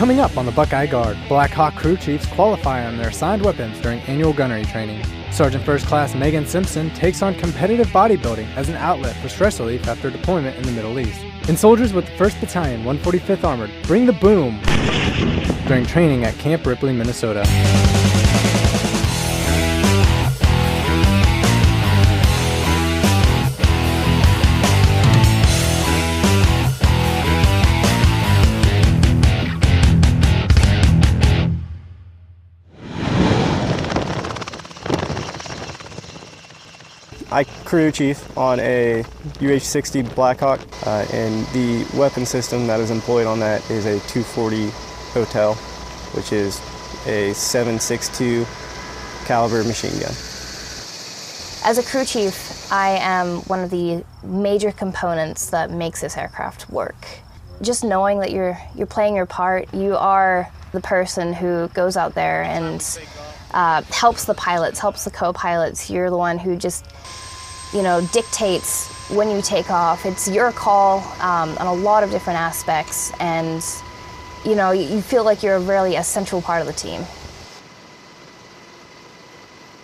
Coming up on the Buckeye Guard, Black Hawk crew chiefs qualify on their assigned weapons during annual gunnery training. Sergeant First Class Megan Simpson takes on competitive bodybuilding as an outlet for stress relief after deployment in the Middle East. And soldiers with the 1st Battalion, 145th Armored, bring the boom during training at Camp Ripley, Minnesota. I crew chief on a UH-60 Blackhawk, and the weapon system that is employed on that is a 240 Hotel, which is a 7.62 caliber machine gun. As a crew chief, I am one of the major components that makes this aircraft work. Just knowing that you're playing your part, you are the person who goes out there and helps the pilots, helps the co-pilots. You're the one who just, dictates when you take off. It's your call on a lot of different aspects, and you feel like you're a really essential part of the team.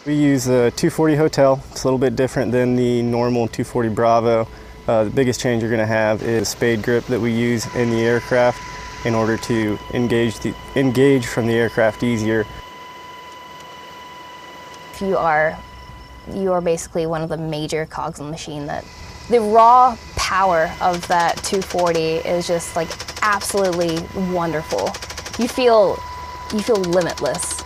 We use the 240 Hotel. It's a little bit different than the normal 240 Bravo. The biggest change you're going to have is spade grip that we use in the aircraft in order to engage from the aircraft easier. You are basically one of the major cogs in the machine. That the raw power of that 240 is just like absolutely wonderful. You feel limitless.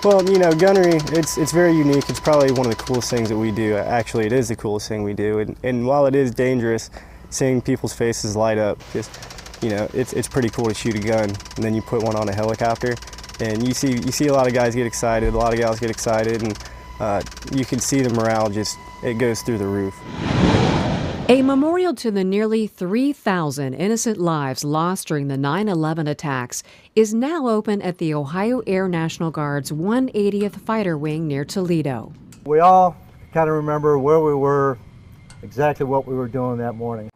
Well, gunnery, it's very unique. It's probably one of the coolest things that we do. Actually, it is the coolest thing we do. And while it is dangerous, seeing people's faces light up, it's pretty cool to shoot a gun. And then you put one on a helicopter, and you see a lot of guys get excited, a lot of gals get excited, and you can see the morale it goes through the roof. A memorial to the nearly 3,000 innocent lives lost during the 9/11 attacks is now open at the Ohio Air National Guard's 180th Fighter Wing near Toledo. We all kind of remember where we were, exactly what we were doing that morning.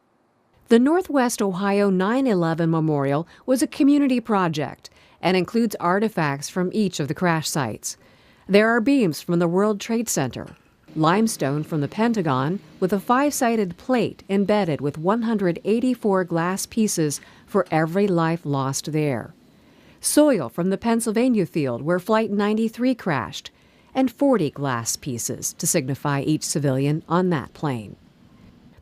The Northwest Ohio 9/11 Memorial was a community project and includes artifacts from each of the crash sites. There are beams from the World Trade Center, limestone from the Pentagon with a 5-sided plate embedded with 184 glass pieces for every life lost there, soil from the Pennsylvania field where Flight 93 crashed, and 40 glass pieces to signify each civilian on that plane.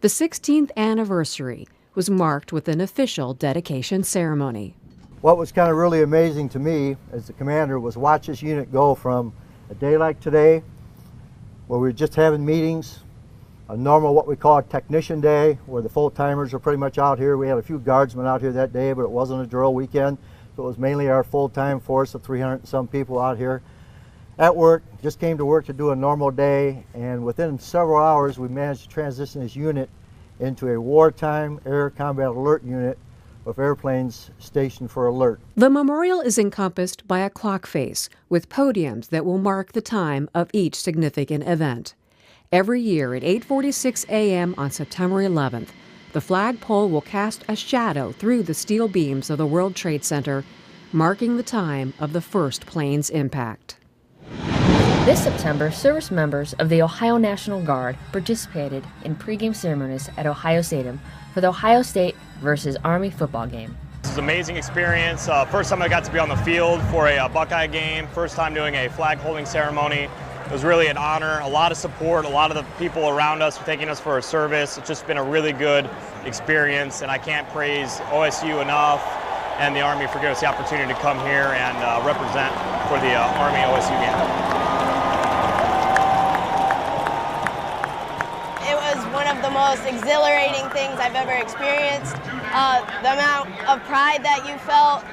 The 16th anniversary was marked with an official dedication ceremony. What was kind of really amazing to me as the commander was watch this unit go from a day like today, where we were just having meetings, a normal what we call a technician day, where the full-timers are pretty much out here. We had a few guardsmen out here that day, but it wasn't a drill weekend, so it was mainly our full-time force of 300 and some people out here at work. Just came to work to do a normal day, and within several hours we managed to transition this unit into a wartime air combat alert unit with airplanes stationed for alert. The memorial is encompassed by a clock face with podiums that will mark the time of each significant event. Every year at 8:46 a.m. on September 11th, the flagpole will cast a shadow through the steel beams of the World Trade Center, marking the time of the first plane's impact. This September, service members of the Ohio National Guard participated in pregame ceremonies at Ohio Stadium for the Ohio State versus Army football game. This is an amazing experience. First time I got to be on the field for a Buckeye game, first time doing a flag holding ceremony. It was really an honor, a lot of support, a lot of the people around us thanking us for our service. It's just been a really good experience, and I can't praise OSU enough and the Army for giving us the opportunity to come here and represent for the Army-OSU game. One of the most exhilarating things I've ever experienced. The amount of pride that you felt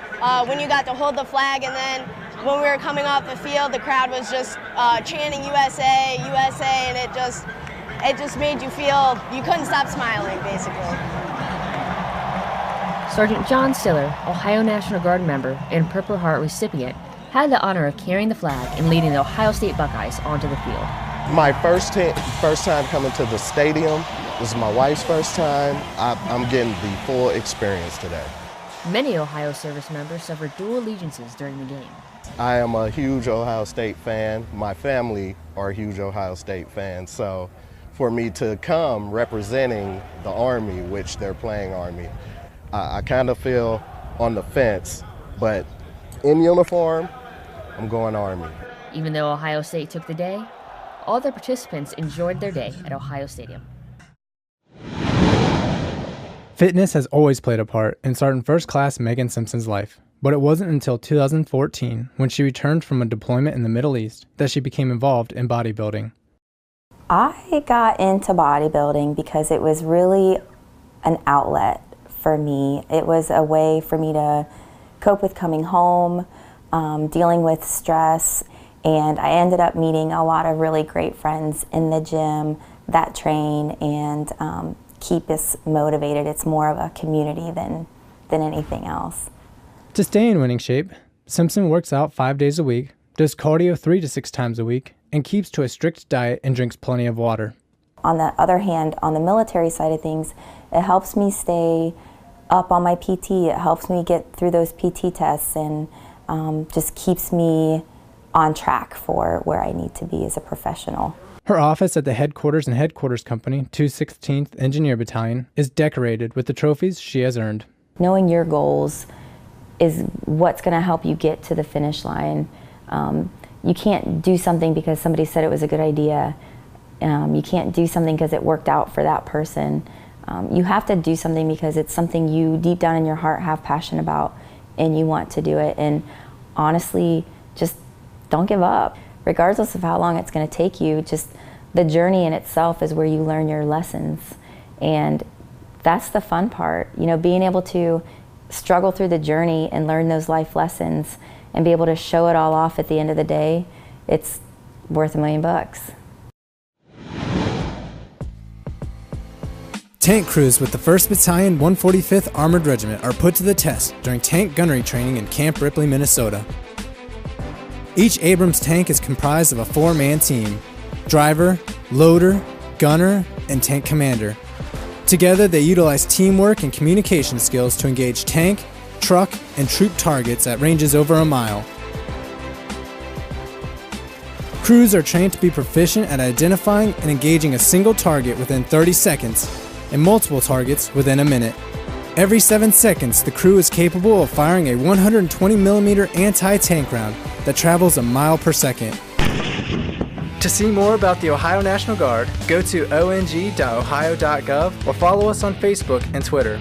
when you got to hold the flag, and then when we were coming off the field, the crowd was just chanting USA, USA, and it just made you feel you couldn't stop smiling, basically. Sergeant John Stiller, Ohio National Guard member and Purple Heart recipient, had the honor of carrying the flag and leading the Ohio State Buckeyes onto the field. My first time coming to the stadium. This is my wife's first time. I'm getting the full experience today. Many Ohio service members suffered dual allegiances during the game. I am a huge Ohio State fan. My family are huge Ohio State fans. So for me to come representing the Army, which they're playing Army, I kind of feel on the fence, but in uniform, I'm going Army. Even though Ohio State took the day, all the participants enjoyed their day at Ohio Stadium. Fitness has always played a part in Sergeant First Class Megan Simpson's life, but it wasn't until 2014, when she returned from a deployment in the Middle East, that she became involved in bodybuilding. I got into bodybuilding because it was really an outlet for me. It was a way for me to cope with coming home, dealing with stress, and I ended up meeting a lot of really great friends in the gym that train and keep us motivated. It's more of a community than anything else. To stay in winning shape, Simpson works out 5 days a week, does cardio 3 to 6 times a week, and keeps to a strict diet and drinks plenty of water. On the other hand, on the military side of things, it helps me stay up on my PT. It helps me get through those PT tests and just keeps me on track for where I need to be as a professional. Her office at the Headquarters and Headquarters Company, 216th Engineer Battalion, is decorated with the trophies she has earned. Knowing your goals is what's going to help you get to the finish line. You can't do something because somebody said it was a good idea. You can't do something because it worked out for that person. You have to do something because it's something you deep down in your heart have passion about and you want to do it. And honestly, just don't give up. Regardless of how long it's going to take you, just the journey in itself is where you learn your lessons. And that's the fun part, you know, being able to struggle through the journey and learn those life lessons and be able to show it all off at the end of the day. It's worth $1 million. Tank crews with the 1st Battalion 145th Armored Regiment are put to the test during tank gunnery training in Camp Ripley, Minnesota. Each Abrams tank is comprised of a 4-man team: driver, loader, gunner, and tank commander. Together, they utilize teamwork and communication skills to engage tank, truck, and troop targets at ranges over a mile. Crews are trained to be proficient at identifying and engaging a single target within 30 seconds and multiple targets within a minute. Every 7 seconds, the crew is capable of firing a 120mm anti-tank round that travels a mile per second. To see more about the Ohio National Guard, go to ong.ohio.gov or follow us on Facebook and Twitter.